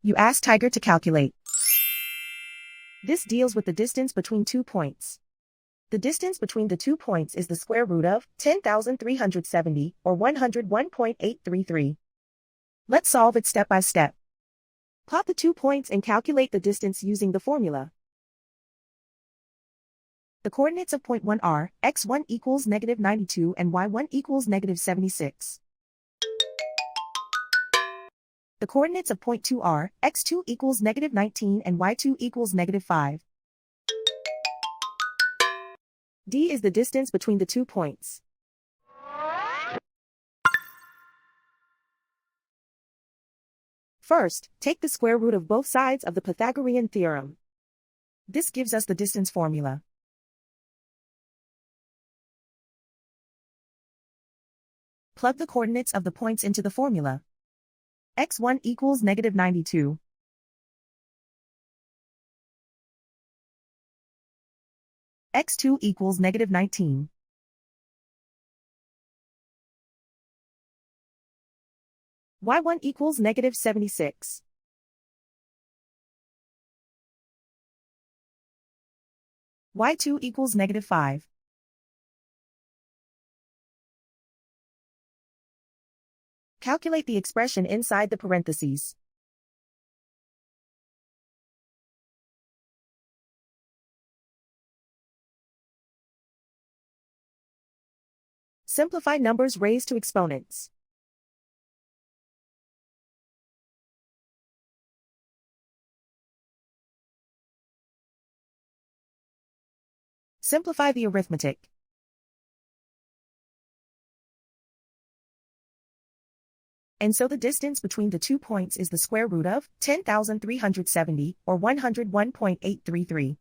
You ask Tiger to calculate. This deals with the distance between 2 points. The distance between the 2 points is the square root of 10,370, or 101.833. Let's solve it step by step. Plot the 2 points and calculate the distance using the formula. The coordinates of point 1 are x1 equals -92 and y1 equals -76. The coordinates of point 2 are x2 equals -19 and y2 equals -5. D is the distance between the 2 points. First, take the square root of both sides of the Pythagorean theorem. This gives us the distance formula. Plug the coordinates of the points into the formula. x1 equals -92. x2 equals -19. y1 equals -76. y2 equals -5. Calculate the expression inside the parentheses. Simplify numbers raised to exponents. Simplify the arithmetic. And so the distance between the 2 points is the square root of 10,370, or 101.833.